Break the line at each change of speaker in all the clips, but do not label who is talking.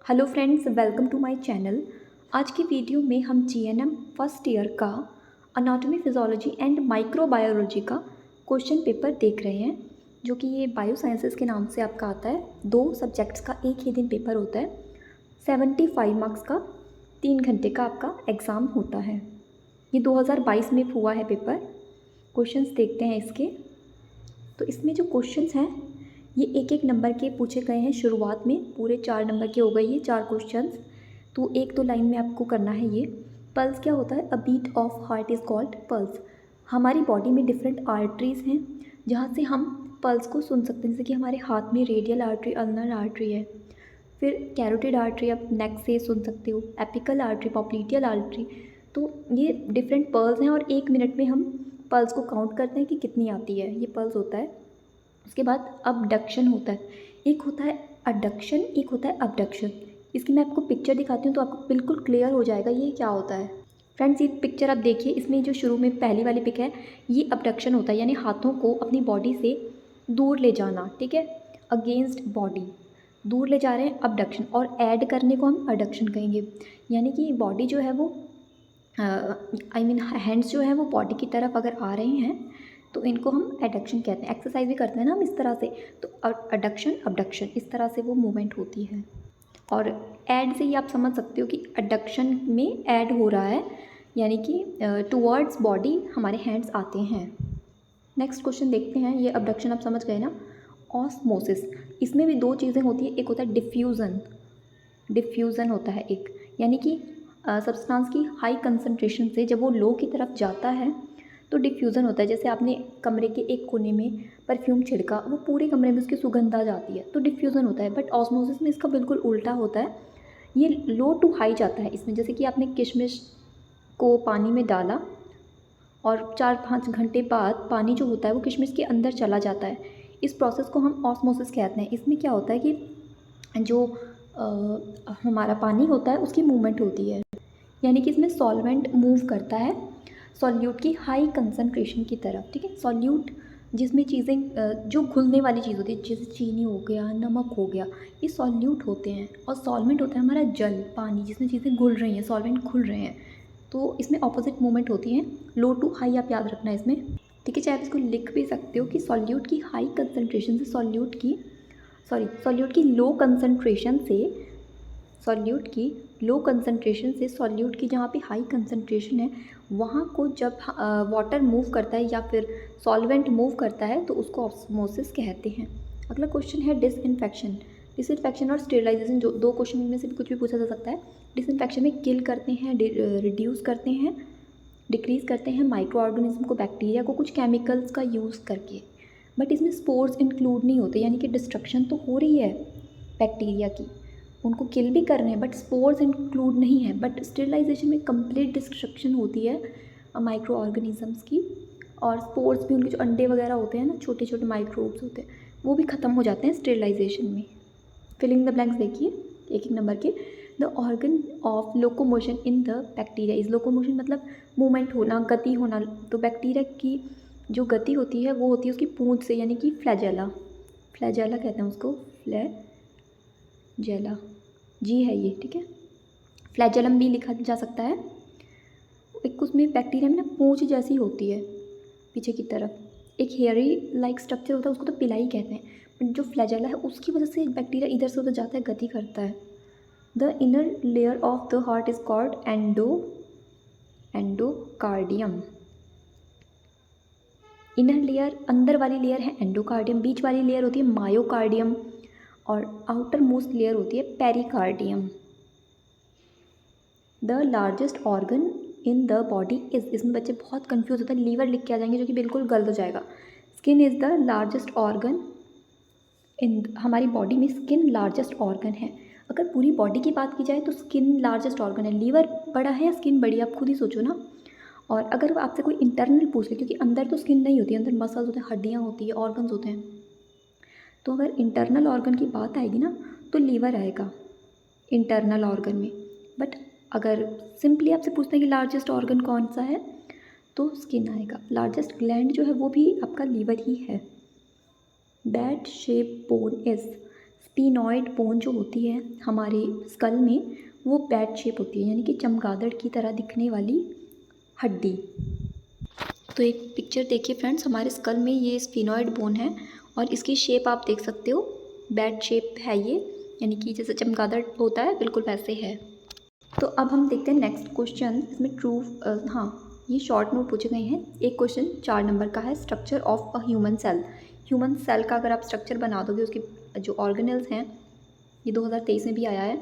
Hello friends, welcome to my channel. आज की video में हम जीएनएम फर्स्ट ईयर का अनाटॉमी फिजियोलॉजी एंड माइक्रोबायोलॉजी का क्वेश्चन पेपर देख रहे हैं, जो कि ये बायो साइंसेस के नाम से आपका आता है। 2 सब्जेक्ट्स का एक ही दिन पेपर होता है। 75 मार्क्स का 3 घंटे का आपका एग्ज़ाम होता है। ये 2022 में हुआ है पेपर। क्वेश्चंस देखते हैं इसके। तो इसमें जो क्वेश्चंस हैं ये एक एक नंबर के पूछे गए हैं। शुरुआत में पूरे 4 नंबर के हो गए ये 4 क्वेश्चंस। तो एक तो लाइन में आपको करना है ये। पल्स क्या होता है? A beat of heart is called pulse. हमारी बॉडी में डिफरेंट आर्टरीज़ हैं जहाँ से हम पल्स को सुन सकते हैं। जैसे कि हमारे हाथ में रेडियल आर्टरी, अल्नर आर्टरी है। फिर कैरोटिड आर्टरी आप नेक से सुन सकते हो, एपिकल आर्टरी, पॉप्लिटियल आर्टरी। तो ये डिफरेंट पल्स हैं और 1 मिनट में हम पल्स को काउंट करते हैं कि कितनी आती है। ये पल्स होता है। उसके बाद अबडक्शन होता है। एक होता है अडक्शन, एक होता है अबडक्शन। इसकी मैं आपको पिक्चर दिखाती हूँ तो आपको बिल्कुल क्लियर हो जाएगा ये क्या होता है। फ्रेंड्स, ये पिक्चर आप देखिए। इसमें जो शुरू में पहली वाली पिक है ये अबडक्शन होता है, यानी हाथों को अपनी बॉडी से दूर ले जाना। ठीक है, अगेंस्ट बॉडी दूर ले जा रहे हैं, अबडक्शन। और ऐड करने को हम अडक्शन कहेंगे, यानी कि बॉडी जो है वो हैंड्स जो है वो बॉडी की तरफ अगर आ रहे हैं तो इनको हम एडक्शन कहते हैं। एक्सरसाइज भी करते हैं ना हम इस तरह से, तो अडक्शन अबडक्शन इस तरह से वो मूवमेंट होती है। और ऐड से ही आप समझ सकते हो कि अडक्शन में ऐड हो रहा है, यानी कि टुवर्ड्स बॉडी हमारे हैंड्स आते हैं। नेक्स्ट क्वेश्चन देखते हैं। ये अबडक्शन आप समझ गए ना। ऑस्मोसिस, इसमें भी 2 चीज़ें होती है। एक होता है डिफ्यूज़न, डिफ्यूज़न होता है एक, यानी कि सब्सटेंस की हाई कंसंट्रेशन से जब वो लो की तरफ जाता है तो डिफ्यूज़न होता है। जैसे आपने कमरे के एक कोने में परफ्यूम छिड़का, वो पूरे कमरे में उसकी सुगंध आ जाती है, तो डिफ्यूज़न होता है। बट ऑस्मोसिस में इसका बिल्कुल उल्टा होता है। ये लो टू हाई जाता है इसमें। जैसे कि आपने किशमिश को पानी में डाला और 4-5 घंटे बाद पानी जो होता है वो किशमिश के अंदर चला जाता है। इस प्रोसेस को हम ऑस्मोसिस कहते हैं। इसमें क्या होता है कि जो हमारा पानी होता है उसकी मूवमेंट होती है, यानी कि इसमें सॉल्वेंट मूव करता है सॉल्यूट की हाई कंसंट्रेशन की तरफ। ठीक है, सॉल्यूट जिसमें चीज़ें जो घुलने वाली चीज़ होती है, जैसे चीनी हो गया, नमक हो गया, ये सॉल्यूट होते हैं। और सॉल्वेंट होता है हमारा जल, पानी, जिसमें चीज़ें घुल रही हैं, सॉल्वेंट घुल रहे हैं। तो इसमें ऑपोजिट मूवमेंट होती है, लो टू हाई आप याद रखना इसमें। ठीक है, चाहे आप इसको लिख भी सकते हो कि सॉल्यूट की हाई कंसनट्रेशन से सॉल्यूट की लो कंसनट्रेशन से सॉल्यूट की जहाँ पे हाई कंसंट्रेशन है वहाँ को जब वाटर मूव करता है या फिर सॉल्वेंट मूव करता है तो उसको ऑस्मोसिस कहते हैं। अगला क्वेश्चन है डिसइंफेक्शन और स्टेरिलाइजेशन। जो 2 क्वेश्चन में से भी कुछ भी पूछा जा सकता है। डिसइंफेक्शन में किल करते हैं, रिड्यूस करते हैं, डिक्रीज़ करते हैं माइक्रो ऑर्गेनिज्म को, बैक्टीरिया को, कुछ केमिकल्स का यूज़ करके। बट इसमें स्पोर्स इंक्लूड नहीं होते, यानी कि डिस्ट्रक्शन तो हो रही है बैक्टीरिया की, उनको किल भी कर रहे हैं, बट स्पोर्स इंक्लूड नहीं है। बट स्टेरिलाइजेशन में कंप्लीट डिस्ट्रक्शन होती है माइक्रो ऑर्गेनिजम्स की, और स्पोर्स भी, उनके जो अंडे वगैरह होते हैं ना, छोटे छोटे माइक्रोब्स होते हैं, वो भी ख़त्म हो जाते हैं स्टेरिलाइजेशन में। फिलिंग द ब्लैंक्स देखिए एक एक नंबर के। The organ of locomotion in the bacteria is, locomotion मतलब मूवमेंट होना, गति होना। तो बैक्टीरिया की जो गति होती है वो होती है उसकी पूंछ से, यानी कि फ्लैजेला कहते हैं उसको, फ्लैजेला जी है ये। ठीक है, फ्लैजेलम भी लिखा जा सकता है। एक उसमें बैक्टीरिया में ना पूंछ जैसी होती है पीछे की तरफ, एक हेयरी लाइक स्ट्रक्चर होता है, उसको तो पिलाई कहते हैं। बट जो फ्लैजेला है उसकी वजह से बैक्टीरिया इधर से उधर जाता है, गति करता है। The inner layer of the heart is called endocardium. Inner layer, अंदर वाली लेयर है एंडोकार्डियम, बीच वाली लेयर होती है मायोकार्डियम, और आउटर मोस्ट लेयर होती है pericardium. The largest organ in the body is, इसमें बच्चे बहुत कंफ्यूज होता है, लीवर लिख के आ जाएंगे जो कि बिल्कुल गलत हो जाएगा। Skin is the largest organ in, हमारी बॉडी में स्किन लार्जेस्ट ऑर्गन है। अगर पूरी बॉडी की बात की जाए तो स्किन लार्जेस्ट ऑर्गन है। लीवर बड़ा है या स्किन बड़ी, आप खुद ही सोचो ना। और अगर आपसे कोई इंटरनल पूछ ले, क्योंकि अंदर तो स्किन नहीं होती, अंदर मसल्स होते हैं, हड्डियाँ होती है, ऑर्गन्स होते हैं, तो अगर इंटरनल ऑर्गन की बात आएगी ना तो लीवर आएगा इंटरनल ऑर्गन में। बट अगर सिंपली आपसे पूछते हैं कि लार्जेस्ट ऑर्गन कौन सा है तो स्किन आएगा। लार्जेस्ट ग्लैंड जो है वो भी आपका लीवर ही है। Bat shape bone is, sphenoid bone जो होती है हमारे स्कल में, वो बैट शेप होती है, यानी कि चमगादड़ की तरह दिखने वाली हड्डी। तो एक पिक्चर देखिए फ्रेंड्स, हमारे स्कल में ये स्फीनॉइड बोन है और इसकी शेप आप देख सकते हो, बैट शेप है ये, यानी कि जैसे चमगादड़ होता है बिल्कुल वैसे है। तो अब हम देखते हैं नेक्स्ट क्वेश्चन। इसमें ट्रू ये शॉर्ट नोट पूछे गए हैं। एक क्वेश्चन 4 नंबर का है, structure of a human cell. Human cell का अगर आप स्ट्रक्चर बना दोगे, उसके जो ऑर्गेनल्स हैं, ये 2023 में भी आया है,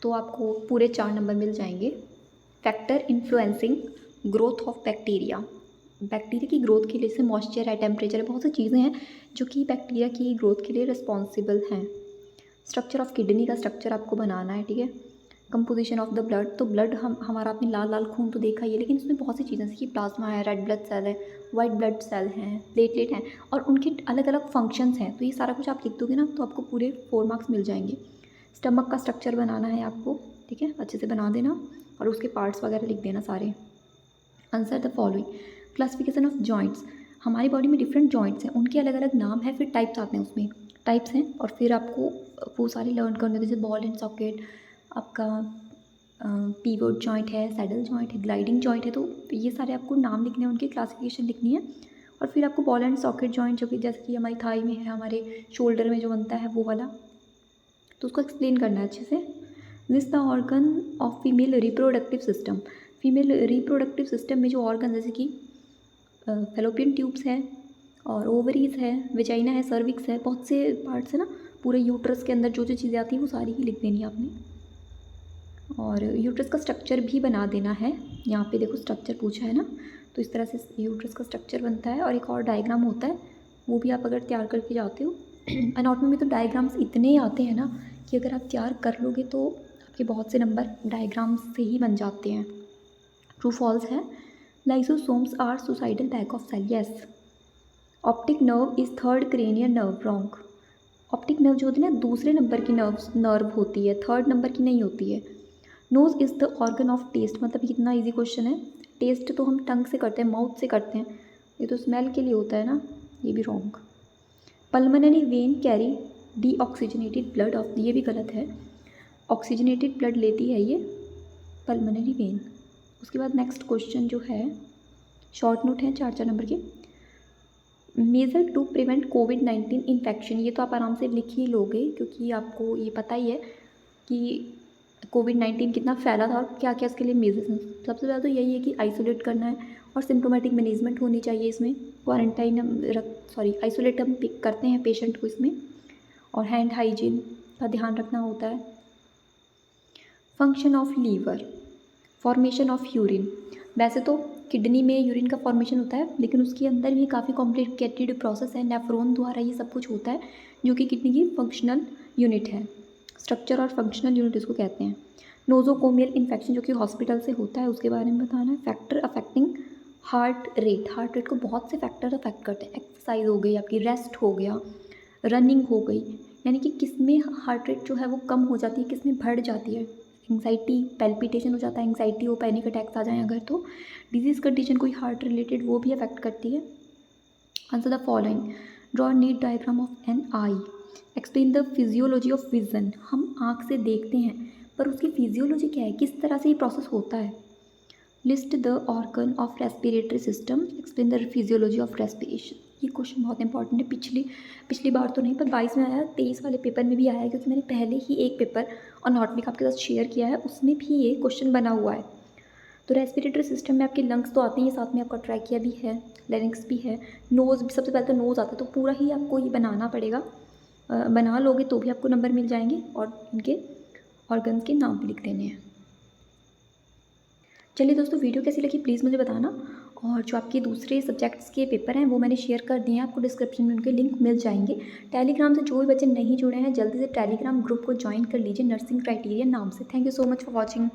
तो आपको पूरे 4 नंबर मिल जाएंगे। Factor influencing growth of bacteria, bacteria की ग्रोथ के लिए, जैसे मॉइस्चर है, टेम्परेचर है, बहुत सी चीज़ें हैं जो कि बैक्टीरिया की ग्रोथ के लिए रिस्पॉन्सिबल हैं। स्ट्रक्चर ऑफ किडनी का स्ट्रक्चर आपको बनाना है, ठीक है। कंपोजिशन ऑफ द ब्लड, तो ब्लड हमारा आपने लाल लाल खून तो देखा ही है, लेकिन उसमें बहुत सी चीज़ें जैसे कि प्लाज्मा है, रेड ब्लड सेल है, वाइट ब्लड सेल हैं, प्लेटलेट हैं, और उनके अलग अलग फंक्शंस हैं। तो ये सारा कुछ आप लिख दोगे ना, तो आपको पूरे 4 मार्क्स मिल जाएंगे। स्टमक का स्ट्रक्चर बनाना है आपको, ठीक है, अच्छे से बना देना और उसके पार्ट्स वगैरह लिख देना सारे। Answer the following. Classification of joints, हमारी बॉडी में डिफरेंट जॉइंट्स हैं, उनके अलग अलग नाम है, फिर टाइप्स आते हैं, उसमें टाइप्स हैं, और फिर आपको वो सारे लर्न करने होते हैं, जैसे बॉल एंड सॉकेट, आपका पीवोट जॉइंट है, सैडल जॉइंट है, ग्लाइडिंग जॉइंट है। तो ये सारे आपको नाम लिखने हैं, उनकी क्लासिफिकेशन लिखनी है। और फिर आपको बॉल एंड सॉकेट जॉइंट, जो कि जैसे कि हमारी थाई में है, हमारे शोल्डर में जो बनता है वो वाला, तो उसको एक्सप्लेन करना है अच्छे से। This the organ of female reproductive system, female reproductive system में जो ऑर्गन, जैसे कि फैलोपियन ट्यूब्स है, और ओवरीज है, वेजाइना है, सर्विक्स है, बहुत से पार्ट्स है ना, पूरे यूट्रस के अंदर जो जो चीज़ें आती हैं वो सारी ही लिख देनी है आपने। और यूट्रस का स्ट्रक्चर भी बना देना है, यहाँ पे देखो स्ट्रक्चर पूछा है ना, तो इस तरह से यूट्रस का स्ट्रक्चर बनता है। और एक और डायग्राम होता है, वो भी आप अगर तैयार करके जाते हो एनाटॉमी में, तो डायग्राम्स इतने आते हैं ना कि अगर आप तैयार कर लोगे तो आपके बहुत से नंबर डायग्राम्स से ही बन जाते हैं। ट्रू फॉल्स है। Lysosomes are suicidal bag of cell, yes. Optic nerve is third cranial nerve, wrong. Optic nerve जो होती है ना, दूसरे नंबर की नर्व होती है, थर्ड नंबर की नहीं होती है। Nose is the organ of taste, मतलब कितना इजी क्वेश्चन है। टेस्ट तो हम टंग से करते हैं, माउथ से करते हैं, ये तो स्मेल के लिए होता है ना, ये भी wrong. Pulmonary vein carry deoxygenated blood of, ये भी गलत है, ऑक्सीजनेटेड ब्लड लेती है ये पल्मोनरी वेन। उसके बाद नेक्स्ट क्वेश्चन जो है, शॉर्ट नोट है 4 नंबर के। मेजर टू प्रिवेंट कोविड-19 इन्फेक्शन, ये तो आप आराम से लिख ही लोगे, क्योंकि आपको ये पता ही है कि कोविड-19 कितना फैला था और क्या क्या इसके लिए मेजर्स हैं। सबसे ज़्यादा तो यही है कि आइसोलेट करना है और सिम्टोमेटिक मैनेजमेंट होनी चाहिए इसमें। क्वारंटाइन आइसोलेट हम पिक करते हैं पेशेंट को इसमें, और हैंड हाइजीन का ध्यान रखना होता है। Function of liver, formation of urine, वैसे तो किडनी में यूरिन का फॉर्मेशन होता है, लेकिन उसके अंदर भी काफ़ी कॉम्प्लिकेटेड प्रोसेस है, नेफ्रॉन द्वारा ये सब कुछ होता है, जो कि किडनी की फंक्शनल यूनिट है। स्ट्रक्चर और फंक्शनल यूनिट इसको कहते हैं। नोजोकोमियल इन्फेक्शन जो कि हॉस्पिटल से होता है, उसके बारे में बताना है। Factor affecting heart rate, heart rate को बहुत से फैक्टर अफेक्ट करते हैं। एक्सरसाइज हो गई आपकी, रेस्ट हो गया, रनिंग हो गई, यानी कि किस में हार्ट रेट जो है वो कम हो जाती है, किस में बढ़ जाती है। एंग्जाइटी, पैल्पिटेशन हो जाता है, एंग्जाइटी हो, पैनिक अटैक्स आ जाएँ अगर, तो डिजीज़ कंडीशन कोई हार्ट रिलेटेड वो भी अफेक्ट करती है। Answer the following. Draw neat diagram of an eye. Explain the physiology of vision, हम आँख से देखते हैं पर उसकी फिजियोलॉजी क्या है, किस तरह से ये प्रोसेस होता है। List the organ of respiratory system, explain the physiology of respiration. ये क्वेश्चन बहुत इंपॉर्टेंट है, पिछली बार तो नहीं पर 22 में आया, 23 वाले पेपर में भी आया है, क्योंकि मैंने पहले ही एक पेपर अनाटॉमी का आपके साथ शेयर किया है, उसमें भी ये क्वेश्चन बना हुआ है। तो रेस्पिरेटरी सिस्टम में आपके लंग्स तो आते हैं, साथ में आपका ट्रैकिया भी है, लेरिंक्स भी है, नोज़ भी, सबसे पहले तो नोज़ आता है, तो पूरा ही आपको ये बनाना पड़ेगा। बना लोगे तो भी आपको नंबर मिल जाएंगे, और इनके ऑर्गन्स के नाम भी लिख देने हैं। चलिए दोस्तों, वीडियो कैसी लगी प्लीज़ मुझे बताना, और जो आपके दूसरे सब्जेक्ट्स के पेपर हैं वो मैंने शेयर कर दिए हैं, आपको डिस्क्रिप्शन में उनके लिंक मिल जाएंगे। टेलीग्राम से जो भी बच्चे नहीं जुड़े हैं, जल्दी से टेलीग्राम ग्रुप को ज्वाइन कर लीजिए, नर्सिंग क्राइटेरिया नाम से। Thank you so much for watching.